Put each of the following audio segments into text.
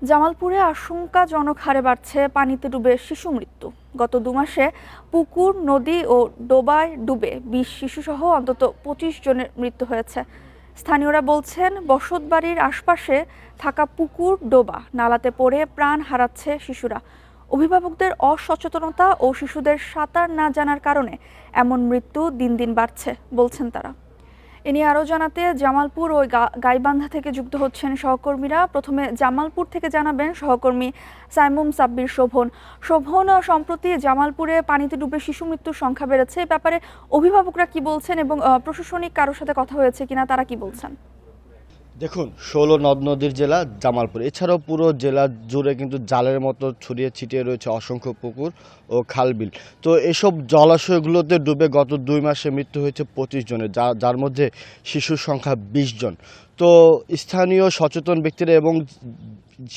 জামালপুরে আশঙ্কাজনক হারে বাড়ছে পানিতে ডুবে শিশু মৃত্যু। গত ২ মাসে পুকুর, নদী ও ডোবায় ডুবে ২০ শিশুসহ অন্তত ২৫ জনের মৃত্যু হয়েছে। স্থানীয়রা বলছেন, বসতবাড়ির আশপাশে থাকা পুকুর, ডোবা, নালাতে পড়ে প্রাণ হারাচ্ছে শিশুরা। অভিভাবকদের অসচেতনতা ও শিশুদের সাঁতার না জানার কারণে এমন মৃত্যু দিন দিন বাড়ছে বলছেন তারা। এ নিয়ে আরও জানাতে জামালপুর ও গাইবান্ধা থেকে যুক্ত হচ্ছেন সহকর্মীরা। প্রথমে জামালপুর থেকে জানাবেন সহকর্মী সাইমুম সাব্বির শোভন। শোভন, সম্প্রতি জামালপুরে পানিতে ডুবে শিশু মৃত্যুর সংখ্যা বেড়েছে, এ ব্যাপারে অভিভাবকরা কি বলছেন এবং প্রশাসনিক কারোর সাথে কথা হয়েছে কিনা তারা কি বলছেন? দেখুন, ১৬ নদ নদীর জেলা জামালপুর। এছাড়াও পুরো জেলা জুড়ে কিন্তু জালের মতো ছড়িয়ে ছিটিয়ে রয়েছে অসংখ্য পুকুর ও খালবিল। তো এসব জলাশয়গুলোতে ডুবে গত ২ মাসে মৃত্যু হয়েছে ২৫ জনের, যার মধ্যে শিশুর সংখ্যা ২০ জন। তো স্থানীয় সচেতন ব্যক্তিরা এবং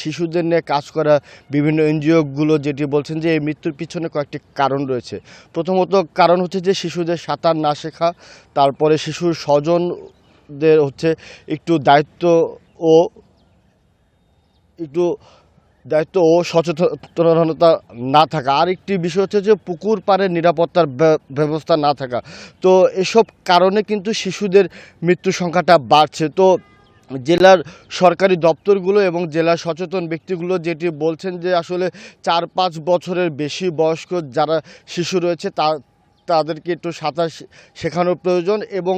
শিশুদের নিয়ে কাজ করা বিভিন্ন এনজিওগুলো যেটি বলছেন যে এই মৃত্যুর পিছনে কয়েকটি কারণ রয়েছে। প্রথমত কারণ হচ্ছে যে শিশুদের সাঁতার না শেখা, তারপরে শিশুর স্বজন দের হচ্ছে একটু ও একটু দায়িত্ব ও সচেতনতা না থাকা। আরেকটি বিষয় হচ্ছে যে পুকুর পাড়ে নিরাপত্তার ব্যবস্থা না থাকা। তো এসব কারণে কিন্তু শিশুদের মৃত্যু সংখ্যাটা বাড়ছে। তো জেলার সরকারি দপ্তরগুলো এবং জেলার সচেতন ব্যক্তিগুলো যেটি বলছেন যে আসলে ৪-৫ বছরের বেশি বয়স্ক যারা শিশু রয়েছে তাদেরকে একটু সাঁতার শেখানোর প্রয়োজন, এবং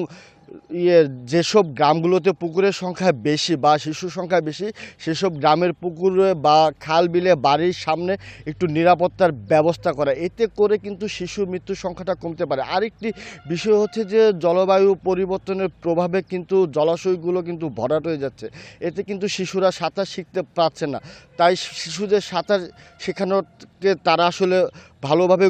যেসব গ্রামগুলোতে পুকুরের সংখ্যা বেশি বা শিশুর সংখ্যা বেশি সেসব গ্রামের পুকুরে বা খাল বিলে বাড়ির সামনে একটু নিরাপত্তার ব্যবস্থা করা, এতে করে কিন্তু শিশু মৃত্যুর সংখ্যাটা কমতে পারে। আরেকটি বিষয় হচ্ছে যে জলবায়ু পরিবর্তনের প্রভাবে কিন্তু জলাশয়গুলো কিন্তু ভরাট হয়ে যাচ্ছে, এতে কিন্তু শিশুরা সাঁতার শিখতে পারছে না। তাই শিশুদের সাঁতার শেখানোকে তারা আসলে ভালোভাবে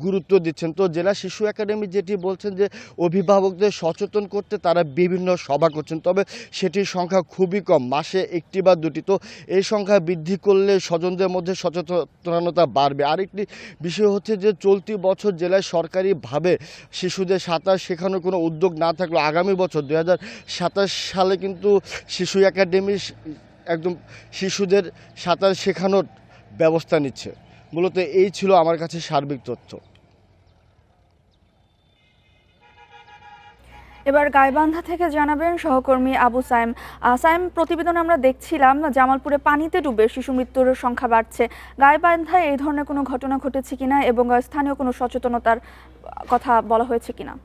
গুরুত্ব দিচ্ছেন। তো জেলা শিশু একাডেমি যেটি বলছেন যে অভিভাবকদের সচেতন করতে তারা বিভিন্ন সভা করছেন, তবে সেটির সংখ্যা খুবই কম, মাসে ১টি বা ২টি। তো এই সংখ্যা বৃদ্ধি করলে স্বজনদের মধ্যে সচেতনতা বাড়বে। আরেকটি বিষয় হচ্ছে যে চলতি বছর জেলায় সরকারিভাবে শিশুদের সাঁতার শেখানোর কোনো উদ্যোগ না থাকলেও আগামী বছর ২০২৭ সালে কিন্তু শিশু একাডেমি একদম শিশুদের সাঁতার শেখানোর ব্যবস্থা নিচ্ছে। মূলত এই ছিল আমার কাছে সার্বিক তথ্য। এবার গাইবান্ধা থেকে জানাবেন সহকর্মী আবু সাইম। সাইম, প্রতিবেদনে আমরা দেখছিলাম জামালপুরে পানিতে ডুবে শিশু মৃত্যুর সংখ্যা বাড়ছে। গাইবান্ধায় এই ধরনের কোনো ঘটনা ঘটেছে কিনা এবং স্থানীয় কোনো সচেতনতার কথা বলা হয়েছে কিনা?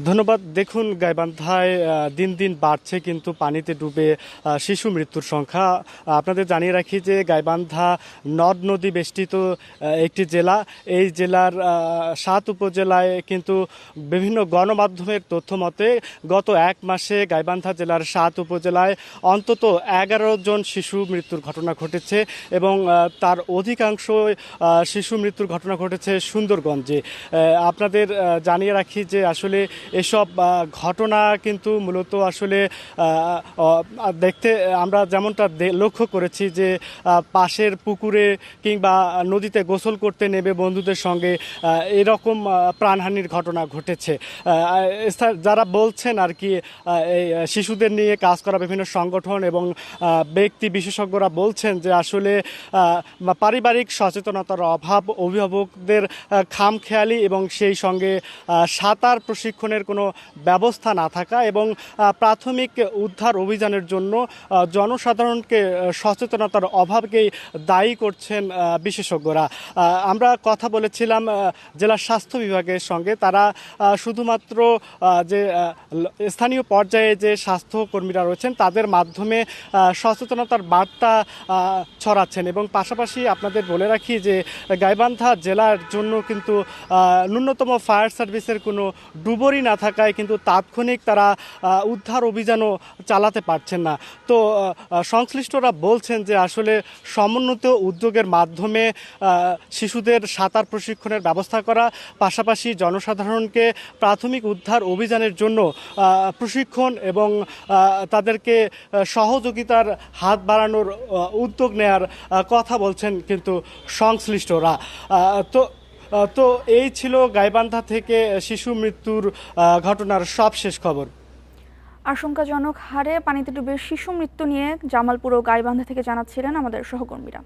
ধন্যবাদ। দেখুন, গাইবান্ধায় দিন দিন বাড়ছে কিন্তু পানিতে ডুবে শিশু মৃত্যুর সংখ্যা। আপনাদের জানিয়ে রাখি যে গাইবান্ধা নদ নদী বেষ্টিত একটি জেলা। এই জেলার ৭ উপজেলায় কিন্তু বিভিন্ন গণমাধ্যমের তথ্য মতে গত ১ মাসে গাইবান্ধা জেলার ৭ উপজেলায় অন্তত ১১ জন শিশু মৃত্যুর ঘটনা ঘটেছে এবং তার অধিকাংশ শিশু মৃত্যুর ঘটনা ঘটেছে সুন্দরগঞ্জে। আপনাদের জানিয়ে রাখি যে আসলে এসব ঘটনা কিন্তু মূলত আসলে দেখতে আমরা যেমনটা লক্ষ্য করেছি যে পাশের পুকুরে কিংবা নদীতে গোসল করতে নেবে বন্ধুদের সঙ্গে এরকম প্রাণহানির ঘটনা ঘটেছে। যারা বলছেন আর কি, এই শিশুদের নিয়ে কাজ করা বিভিন্ন সংগঠন এবং ব্যক্তি বিশেষজ্ঞরা বলছেন যে আসলে পারিবারিক সচেতনতার অভাব, অভিভাবকদের খামখেয়ালি এবং সেই সঙ্গে সাঁতার প্রশিক্ষণের কোনো ব্যবস্থা না থাকা এবং প্রাথমিক উদ্ধার অভিযানের জন্য জনসাধারণকে সচেতনতার অভাবকেই দায়ী করছেন বিশেষজ্ঞরা। আমরা কথা বলেছিলাম জেলা স্বাস্থ্য বিভাগের সঙ্গে, তারা শুধুমাত্র যে স্থানীয় পর্যায়ে যে স্বাস্থ্যকর্মীরা রয়েছেন তাদের মাধ্যমে সচেতনতার বার্তা ছড়াচ্ছেন এবং পাশাপাশি আপনাদের বলে রাখি যে গাইবান্ধা জেলার জন্য কিন্তু ন্যূনতম ফায়ার সার্ভিসের কোনো ডুবুরি না থাকায় কিন্তু তাৎক্ষণিক তারা উদ্ধার অভিযানও চালাতে পারছেন না। তো সংশ্লিষ্টরা বলছেন যে আসলে সমন্বিত উদ্যোগের মাধ্যমে শিশুদের সাঁতার প্রশিক্ষণের ব্যবস্থা করা, পাশাপাশি জনসাধারণকে প্রাথমিক উদ্ধার অভিযানের জন্য প্রশিক্ষণ এবং তাদেরকে সহযোগিতার হাত বাড়ানোর উদ্যোগ নেয়ার কথা বলছেন কিন্তু সংশ্লিষ্টরা। তো এই ছিল গাইবান্ধা থেকে শিশু মৃত্যুর ঘটনার সবশেষ খবর। আশঙ্কাজনক হারে পানিতে ডুবে শিশু মৃত্যু নিয়ে জামালপুর ও গাইবান্ধা থেকে জানাচ্ছিলেন আমাদের সহকর্মীরা।